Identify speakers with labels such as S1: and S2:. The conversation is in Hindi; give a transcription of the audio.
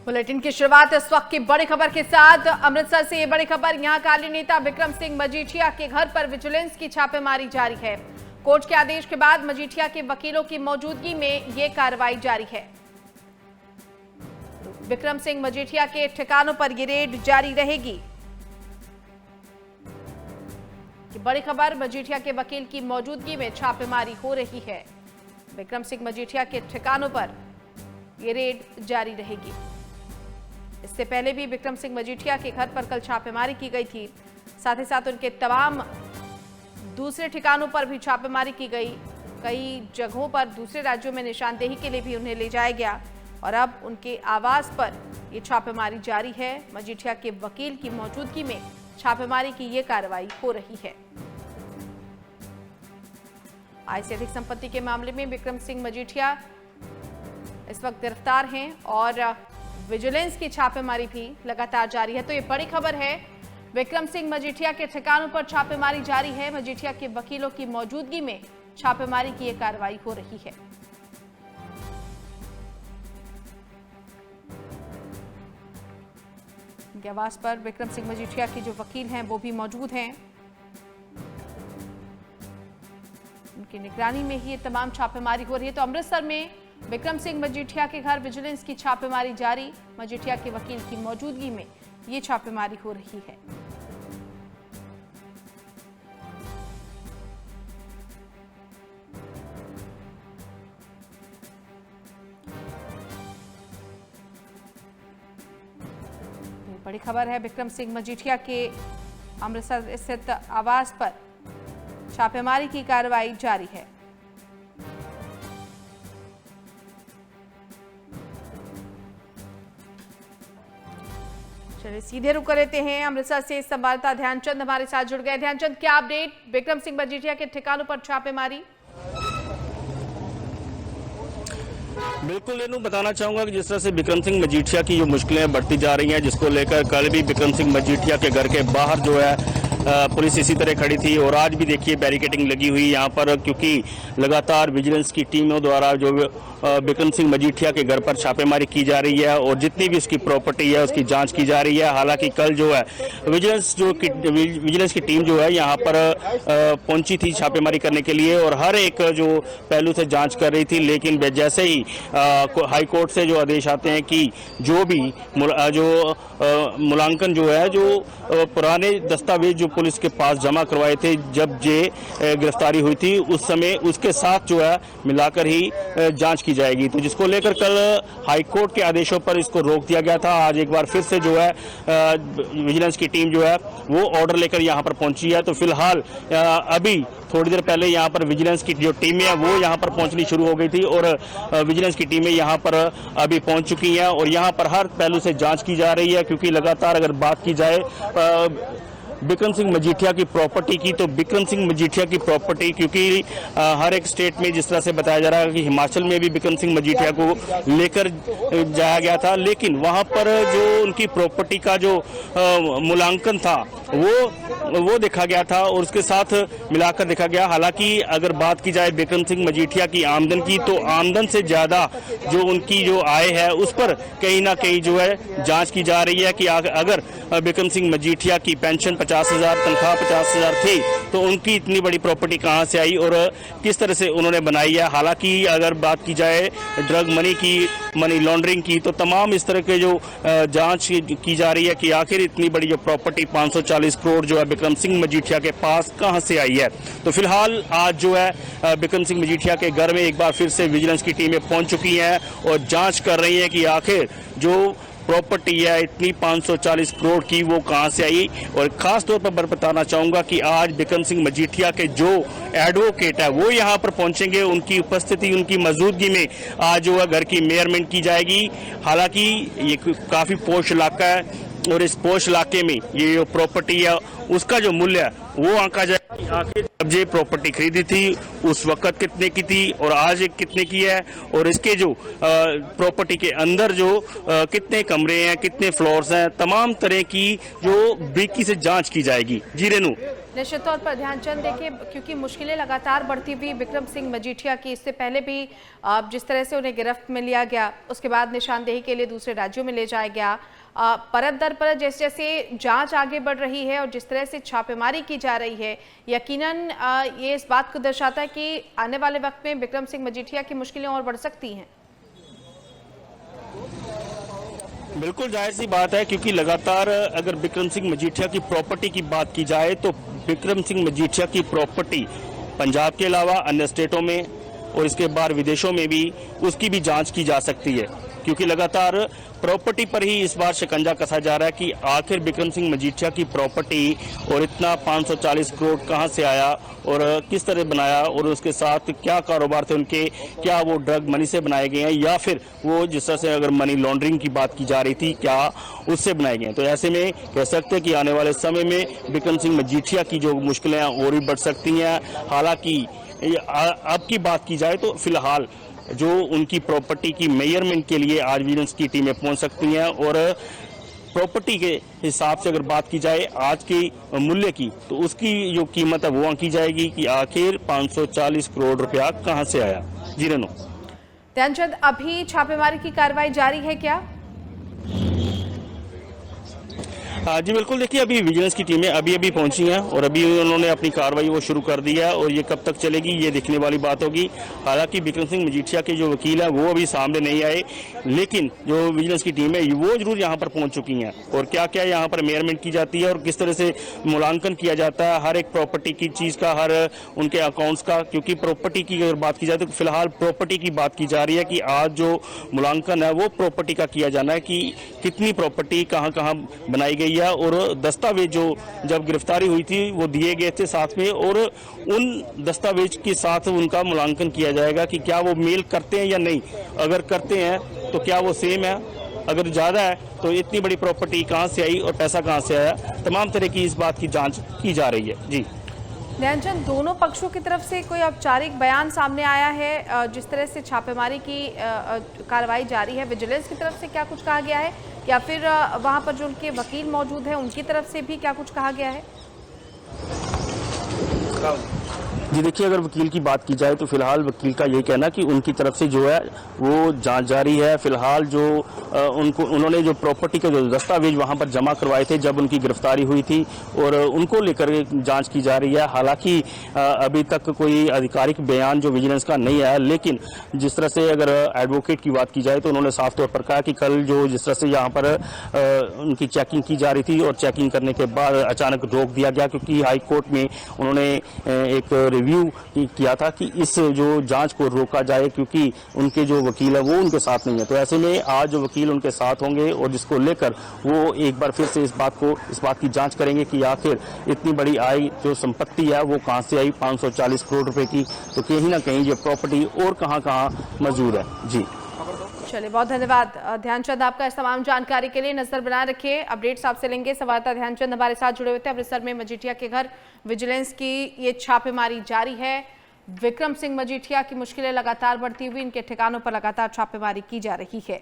S1: बुलेटिन की शुरुआत इस वक्त की बड़ी खबर के साथ। अमृतसर से ये बड़ी खबर, यहां अकाली नेता बिक्रम सिंह मजीठिया के घर पर विजिलेंस की छापेमारी जारी है। कोर्ट के आदेश के बाद मजीठिया के वकीलों की मौजूदगी में ये कार्रवाई जारी है। बिक्रम सिंह मजीठिया के ठिकानों पर ये रेड जारी रहेगी। बड़ी खबर, मजीठिया के वकील की मौजूदगी में छापेमारी हो रही है। बिक्रम सिंह मजीठिया के ठिकानों पर ये रेड जारी रहेगी। इससे पहले भी बिक्रम सिंह मजीठिया के घर पर कल छापेमारी की गई थी। साथ ही साथ उनके तमाम दूसरे ठिकानों पर भी छापेमारी की गई। कई जगहों पर दूसरे राज्यों में निशानदेही के लिए भी उन्हें ले जाया गया और अब उनके आवास पर ये छापेमारी जारी है। मजीठिया के वकील की मौजूदगी में छापेमारी की ये कार्रवाई हो रही है। आय से अधिक संपत्ति के मामले में बिक्रम सिंह मजीठिया इस वक्त गिरफ्तार हैं और विजिलेंस की छापेमारी भी लगातार जारी है। तो ये बड़ी खबर है, बिक्रम सिंह मजीठिया के ठिकानों पर छापेमारी जारी है। मजीठिया के वकीलों की मौजूदगी में छापेमारी की ये कार्रवाई हो रही है। उनके आवास पर बिक्रम सिंह मजीठिया के जो वकील हैं वो भी मौजूद हैं। उनकी निगरानी में ही ये तमाम छापेमारी हो रही है। तो अमृतसर में बिक्रम सिंह मजीठिया के घर विजिलेंस की छापेमारी जारी। मजीठिया के वकील की मौजूदगी में ये छापेमारी हो रही है। बड़ी खबर है, बिक्रम सिंह मजीठिया के अमृतसर स्थित आवास पर छापेमारी की कार्रवाई जारी है। चलिए सीधे रुक लेते हैं। अमृतसर से संवाददाता ध्यानचंद हमारे साथ जुड़ गए। ध्यानचंद, क्या अपडेट? बिक्रम सिंह मजीठिया के ठिकानों पर छापेमारी।
S2: बिल्कुल रेनू, बताना चाहूंगा कि जिस तरह से बिक्रम सिंह मजीठिया की जो मुश्किलें बढ़ती जा रही हैं, जिसको लेकर कल भी बिक्रम सिंह मजीठिया के घर के बाहर जो है पुलिस इसी तरह खड़ी थी और आज भी देखिए बैरिकेडिंग लगी हुई यहाँ पर, क्योंकि लगातार विजिलेंस की टीमों द्वारा जो बिक्रम सिंह मजीठिया के घर पर छापेमारी की जा रही है और जितनी भी उसकी प्रॉपर्टी है उसकी जांच की जा रही है। हालांकि कल जो है विजिलेंस की टीम जो है यहाँ पर पहुंची थी छापेमारी करने के लिए और हर एक जो पहलू से जांच कर रही थी, लेकिन जैसे ही हाई कोर्ट से जो आदेश आते हैं कि जो भी मूल्यांकन जो है, जो पुराने दस्तावेज जो पुलिस के पास जमा करवाए थे जब ये गिरफ्तारी हुई थी, उस समय उसके साथ जो है मिलाकर ही जांच की जाएगी। तो जिसको लेकर कल हाई कोर्ट के आदेशों पर इसको रोक दिया गया था। आज एक बार फिर से जो है विजिलेंस की टीम जो है वो ऑर्डर लेकर यहाँ पर पहुंची है। तो फिलहाल अभी थोड़ी देर पहले यहाँ पर विजिलेंस की जो टीमें हैं वो यहाँ पर पहुंचनी शुरू हो गई थी और विजिलेंस की टीमें यहाँ पर अभी पहुंच चुकी हैं और यहाँ पर हर पहलू से जांच की जा रही है। क्योंकि लगातार अगर बात की जाए बिक्रम सिंह मजीठिया की प्रॉपर्टी की, तो बिक्रम सिंह मजीठिया की प्रॉपर्टी, क्योंकि हर एक स्टेट में जिस तरह से बताया जा रहा है कि हिमाचल में भी बिक्रम सिंह मजीठिया को लेकर जाया गया था, लेकिन वहां पर जो उनकी प्रॉपर्टी का जो मूल्यांकन था वो देखा गया था और उसके साथ मिलाकर देखा गया। हालांकि अगर बात की जाए बिक्रम सिंह मजीठिया की आमदन की, तो आमदन से ज्यादा जो उनकी जो आय है उस पर कहीं ना कहीं जो है जांच की जा रही है कि अगर बिक्रम सिंह मजीठिया की पेंशन 50,000, तनख्वाह 50,000 थी, तो उनकी इतनी बड़ी प्रॉपर्टी कहां से आई और किस तरह से उन्होंने बनाई है। हालांकि अगर बात की जाए ड्रग मनी की, मनी लॉन्ड्रिंग की, तो तमाम इस तरह के जो जांच की जा रही है कि आखिर इतनी बड़ी जो प्रॉपर्टी 540 करोड़ जो है बिक्रम सिंह मजीठिया के पास कहां से आई है। तो फिलहाल आज जो है बिक्रम सिंह मजीठिया के घर में एक बार फिर से विजिलेंस की टीमें पहुंच चुकी हैं और जांच कर रही हैं कि आखिर जो प्रॉपर्टी है इतनी 540 करोड़ की वो कहां से आई। और खास तौर पर बताना चाहूंगा कि आज बिक्रम सिंह मजीठिया के जो एडवोकेट है वो यहां पर पहुंचेंगे। उनकी उपस्थिति, उनकी मौजूदगी में आज जो है घर की मेजरमेंट की जाएगी। हालांकि ये काफी पोश इलाका है और इस पोश इलाके में ये जो प्रॉपर्टी है उसका जो मूल्य है वो आंका जाए कि आखिर जब ये प्रॉपर्टी खरीदी थी उस वक्त कितने की थी और आज कितने की है, और इसके जो प्रॉपर्टी के अंदर जो कितने कमरे हैं, कितने फ्लोर्स हैं, तमाम तरह की जो बारीकी से जांच की जाएगी। जी रेनू।
S1: निश्चित तौर पर ध्यानचंद, देखिए क्योंकि मुश्किलें लगातार बढ़ती हुई विक्रम सिंह मजीठिया की, इससे पहले भी जिस तरह से उन्हें गिरफ्त में लिया गया, उसके बाद निशानदेही के लिए दूसरे राज्यों में ले जाया गया, परत दर परत जैसे जैसे जांच आगे बढ़ रही है और जिस तरह से छापेमारी की जा रही है, यकीनन ये इस बात को दर्शाता है कि आने वाले वक्त में विक्रम सिंह मजीठिया की मुश्किलें और बढ़ सकती हैं।
S2: बिल्कुल जाहिर सी बात है, क्योंकि लगातार अगर विक्रम सिंह मजीठिया की प्रॉपर्टी की बात की जाए तो विक्रम सिंह मजीठिया की प्रॉपर्टी पंजाब के अलावा अन्य स्टेटों में और इसके बाहर विदेशों में भी उसकी भी जांच की जा सकती है, क्योंकि लगातार प्रॉपर्टी पर ही इस बार शिकंजा कसा जा रहा है कि आखिर विक्रम सिंह मजीठिया की प्रॉपर्टी और इतना 540 करोड़ कहां से आया और किस तरह बनाया, और उसके साथ क्या कारोबार थे उनके, क्या वो ड्रग मनी से बनाए गए हैं या फिर वो जिस तरह से अगर मनी लॉन्ड्रिंग की बात की जा रही थी क्या उससे बनाए गए हैं। तो ऐसे में कह सकते हैं कि आने वाले समय में विक्रम सिंह मजीठिया की जो मुश्किलें हैं और भी बढ़ सकती हैं। हालांकि अब की बात की जाए तो फिलहाल जो उनकी प्रॉपर्टी की मेजरमेंट के लिए आज विजिलेंस की टीमें पहुंच सकती हैं, और प्रॉपर्टी के हिसाब से अगर बात की जाए आज के मूल्य की तो उसकी जो कीमत है वो आंकी जाएगी कि आखिर 540 करोड़ रुपया कहां से आया। जी रेनू।
S1: ध्यानचंद, अभी छापेमारी की कार्रवाई जारी है क्या?
S2: जी बिल्कुल, देखिए अभी विजिलेंस की टीमें अभी पहुंची हैं और अभी उन्होंने अपनी कार्रवाई वो शुरू कर दी है, और ये कब तक चलेगी ये देखने वाली बात होगी। हालांकि विक्रम सिंह मजीठिया के जो वकील हैं वो अभी सामने नहीं आए, लेकिन जो विजिलेंस की टीम है वो जरूर यहाँ पर पहुंच चुकी हैं, और क्या क्या यहाँ पर मेजरमेंट की जाती है और किस तरह से मूल्यांकन किया जाता है हर एक प्रॉपर्टी की चीज़ का, हर उनके अकाउंट्स का। क्योंकि प्रॉपर्टी की अगर बात की जाए तो फिलहाल प्रॉपर्टी की बात की जा रही है कि आज जो मूल्यांकन है वो प्रॉपर्टी का किया जाना है कि कितनी प्रॉपर्टी कहाँ कहाँ बनाई गई, और दस्तावेज जो जब गिरफ्तारी हुई थी वो दिए गए थे साथ में, और उन दस्तावेज के साथ उनका मूल्यांकन किया जाएगा कि क्या वो मेल करते हैं या नहीं। अगर करते हैं तो क्या वो सेम है, अगर ज़्यादा है तो इतनी बड़ी प्रॉपर्टी कहाँ से आई और पैसा कहाँ से आया, तमाम तरह की इस बात की जांच की जा रही है। जी
S1: ध्यानचंद, दोनों पक्षों की तरफ से कोई औपचारिक बयान सामने आया है? जिस तरह से छापेमारी की कार्रवाई जारी है, विजिलेंस की तरफ से क्या कुछ कहा गया है, या फिर वहां पर जो उनके वकील मौजूद हैं उनकी तरफ से भी क्या कुछ कहा गया है?
S2: जी देखिए, अगर वकील की बात की जाए तो फिलहाल वकील का यही कहना कि उनकी तरफ से जो है वो जांच जारी है। फिलहाल जो उन्होंने जो प्रॉपर्टी के जो दस्तावेज वहां पर जमा करवाए थे जब उनकी गिरफ्तारी हुई थी, और उनको लेकर जांच की जा रही है। हालांकि अभी तक कोई आधिकारिक बयान जो विजिलेंस का नहीं आया, लेकिन जिस तरह से अगर एडवोकेट की बात की जाए तो उन्होंने साफ तौर पर कहा कि कल जो जिस तरह से यहाँ पर उनकी चेकिंग की जा रही थी और चेकिंग करने के बाद अचानक रोक दिया गया, क्योंकि हाई कोर्ट में उन्होंने एक रिव्यू किया था कि इस जो जांच को रोका जाए, क्योंकि उनके जो वकील है वो उनके साथ नहीं है। तो ऐसे में आज जो वकील उनके साथ होंगे और जिसको लेकर वो एक बार फिर से इस बात की जांच करेंगे कि आखिर इतनी बड़ी आय जो संपत्ति है वो कहां से आई, 540 करोड़ रुपए की, तो कहीं ना कहीं ये प्रॉपर्टी और कहां मौजूद है। जी
S1: चलिए, बहुत धन्यवाद ध्यानचंद आपका इस तमाम जानकारी के लिए। नजर बनाए रखिए, अपडेट्स आपसे लेंगे। संवाददाता ध्यानचंद हमारे साथ जुड़े हुए थे। अमृतसर में मजीठिया के घर विजिलेंस की ये छापेमारी जारी है। विक्रम सिंह मजीठिया की मुश्किलें लगातार बढ़ती हुई, इनके ठिकानों पर लगातार छापेमारी की जा रही है।